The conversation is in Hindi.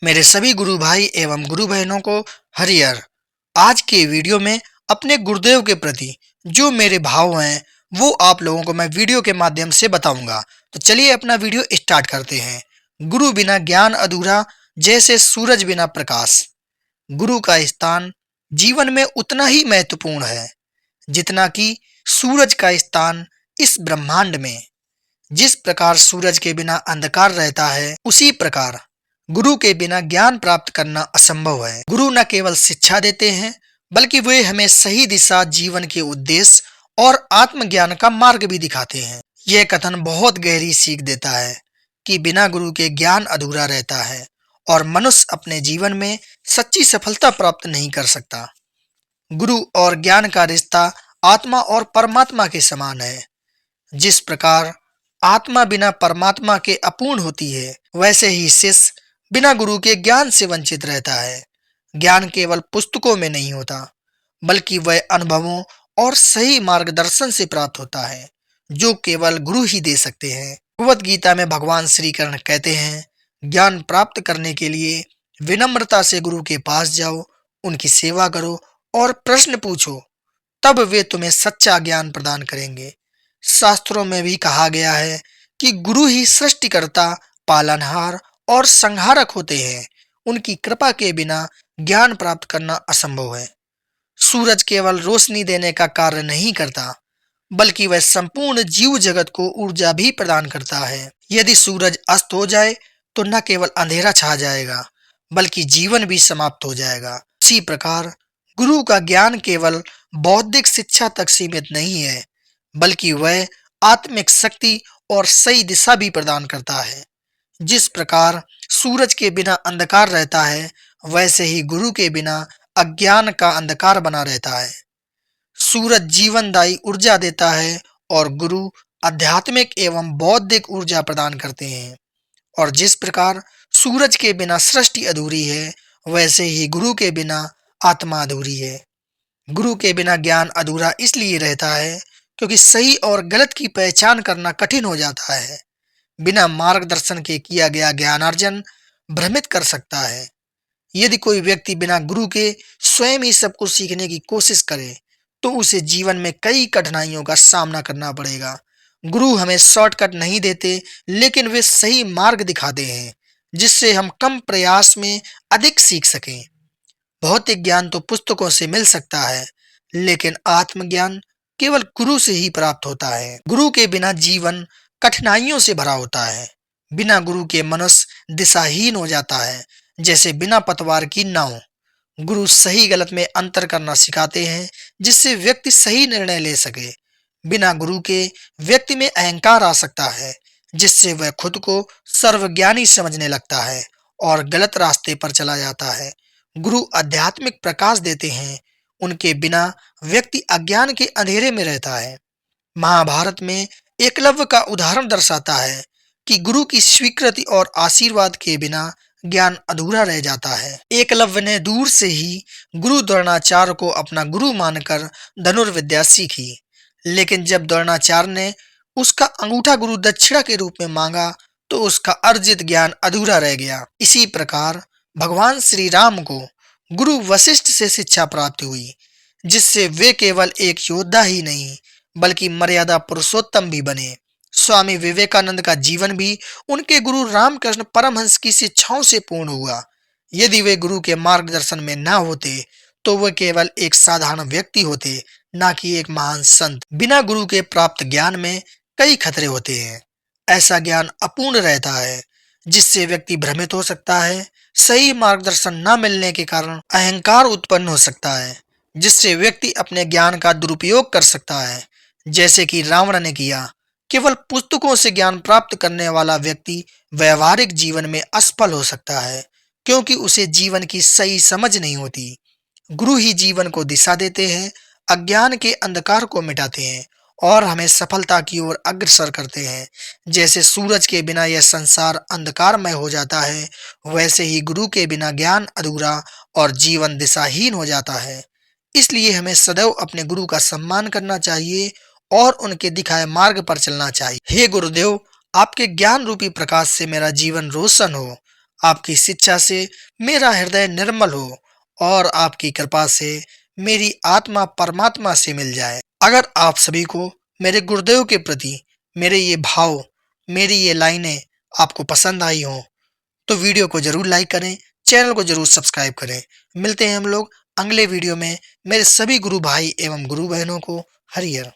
मेरे सभी गुरु भाई एवं गुरु बहनों को हरियर। आज के वीडियो में अपने गुरुदेव के प्रति जो मेरे भाव हैं वो आप लोगों को मैं वीडियो के माध्यम से बताऊंगा। तो चलिए अपना वीडियो स्टार्ट करते हैं। गुरु बिना ज्ञान अधूरा, जैसे सूरज बिना प्रकाश। गुरु का स्थान जीवन में उतना ही महत्वपूर्ण है जितना कि सूरज का स्थान इस ब्रह्मांड में। जिस प्रकार सूरज के बिना अंधकार रहता है, उसी प्रकार गुरु के बिना ज्ञान प्राप्त करना असंभव है। गुरु न केवल शिक्षा देते हैं, बल्कि वे हमें सही दिशा, जीवन के उद्देश्य और आत्मज्ञान का मार्ग भी दिखाते हैं। यह कथन बहुत गहरी सीख देता है कि बिना गुरु के ज्ञान अधूरा रहता है और मनुष्य अपने जीवन में सच्ची सफलता प्राप्त नहीं कर सकता। गुरु और ज्ञान का रिश्ता आत्मा और परमात्मा के समान है। जिस प्रकार आत्मा बिना परमात्मा के अपूर्ण होती है, वैसे ही शिष्य बिना गुरु के ज्ञान से वंचित रहता है। ज्ञान केवल पुस्तकों में नहीं होता, बल्कि वह अनुभवों और सही मार्गदर्शन से प्राप्त होता है, जो केवल गुरु ही दे सकते हैं। भगवत गीता में भगवान श्री कृष्ण कहते हैं, ज्ञान प्राप्त करने के लिए विनम्रता से गुरु के पास जाओ, उनकी सेवा करो और प्रश्न पूछो, तब वे तुम्हें सच्चा ज्ञान प्रदान करेंगे। शास्त्रों में भी कहा गया है कि गुरु ही सृष्टिकर्ता, पालनहार और संहारक होते हैं। उनकी कृपा के बिना ज्ञान प्राप्त करना असंभव है। सूरज केवल रोशनी देने का कार्य नहीं करता, बल्कि वह संपूर्ण जीव जगत को ऊर्जा भी प्रदान करता है। यदि सूरज अस्त हो जाए तो न केवल अंधेरा छा जाएगा, बल्कि जीवन भी समाप्त हो जाएगा। इसी प्रकार गुरु का ज्ञान केवल बौद्धिक शिक्षा तक सीमित नहीं है, बल्कि वह आत्मिक शक्ति और सही दिशा भी प्रदान करता है। जिस प्रकार सूरज के बिना अंधकार रहता है, वैसे ही गुरु के बिना अज्ञान का अंधकार बना रहता है। सूरज जीवनदायी ऊर्जा देता है और गुरु आध्यात्मिक एवं बौद्धिक ऊर्जा प्रदान करते हैं। और जिस प्रकार सूरज के बिना सृष्टि अधूरी है, वैसे ही गुरु के बिना आत्मा अधूरी है। गुरु के बिना ज्ञान अधूरा इसलिए रहता है क्योंकि सही और गलत की पहचान करना कठिन हो जाता है। बिना मार्गदर्शन के किया गया ज्ञानार्जन भ्रमित कर सकता है। यदि कोई व्यक्ति बिना गुरु के स्वयं ही सब कुछ सीखने की कोशिश करे, तो उसे जीवन में कई कठिनाइयों का सामना करना पड़ेगा। गुरु हमें शॉर्टकट नहीं देते, लेकिन वे सही मार्ग दिखाते हैं, जिससे हम कम प्रयास में अधिक सीख सकें। भौतिक ज्ञान तो पुस्तकों से मिल सकता है, लेकिन आत्मज्ञान केवल गुरु से ही प्राप्त होता है। गुरु के बिना जीवन कठिनाइयों से भरा होता है। बिना गुरु के मनुष्य दिशाहीन हो जाता है, जैसे बिना पतवार की नाव। गुरु सही गलत में अंतर करना सिखाते हैं, जिससे व्यक्ति सही निर्णय ले सके। बिना गुरु के व्यक्ति में अहंकार आ सकता है, जिससे वह खुद को सर्वज्ञानी समझने लगता है और गलत रास्ते पर चला जाता है। गुरु आध्यात्मिक प्रकाश देते हैं, उनके बिना व्यक्ति अज्ञान के अंधेरे में रहता है। महाभारत में एकलव्य का उदाहरण दर्शाता है कि गुरु की स्वीकृति और आशीर्वाद के बिना ज्ञान अधूरा रह जाता है। एकलव्य ने दूर से ही गुरु द्रोणाचार्य को अपना गुरु मानकर धनुर्विद्या सीखी, लेकिन जब द्रोणाचार्य ने उसका अंगूठा गुरु दक्षिणा के रूप में मांगा, तो उसका अर्जित ज्ञान अधूरा रह गया। इसी प्रकार भगवान श्री राम को गुरु वशिष्ठ से शिक्षा प्राप्त हुई, जिससे वे केवल एक योद्धा ही नहीं, बल्कि मर्यादा पुरुषोत्तम भी बने। स्वामी विवेकानंद का जीवन भी उनके गुरु रामकृष्ण परमहंस की शिक्षाओं से पूर्ण हुआ। यदि वे गुरु के मार्गदर्शन में ना होते, तो वे केवल एक साधारण व्यक्ति होते, ना कि एक महान संत। बिना गुरु के प्राप्त ज्ञान में कई खतरे होते हैं। ऐसा ज्ञान अपूर्ण रहता है, जिससे व्यक्ति भ्रमित हो सकता है। सही मार्गदर्शन न मिलने के कारण अहंकार उत्पन्न हो सकता है, जिससे व्यक्ति अपने ज्ञान का दुरुपयोग कर सकता है, जैसे कि रावण ने किया। केवल पुस्तकों से ज्ञान प्राप्त करने वाला व्यक्ति व्यवहारिक जीवन में असफल हो सकता है, क्योंकि उसे जीवन की सही समझ नहीं होती। गुरु ही जीवन को दिशा देते हैं, अज्ञान के अंधकार को मिटाते हैं और हमें सफलता की ओर अग्रसर करते हैं। जैसे सूरज के बिना यह संसार अंधकारमय हो जाता है, वैसे ही गुरु के बिना ज्ञान अधूरा और जीवन दिशाहीन हो जाता है। इसलिए हमें सदैव अपने गुरु का सम्मान करना चाहिए और उनके दिखाए मार्ग पर चलना चाहिए। हे गुरुदेव, आपके ज्ञान रूपी प्रकाश से मेरा जीवन रोशन हो। आपकी शिक्षा से मेरा हृदय निर्मल हो और आपकी कृपा से मेरी आत्मा परमात्मा से मिल जाए। अगर आप सभी को मेरे गुरुदेव के प्रति मेरे ये भाव, मेरी ये लाइनें आपको पसंद आई हों, तो वीडियो को ज़रूर लाइक करें, चैनल को ज़रूर सब्सक्राइब करें। मिलते हैं हम लोग अगले वीडियो में। मेरे सभी गुरु भाई एवं गुरु बहनों को हरियर।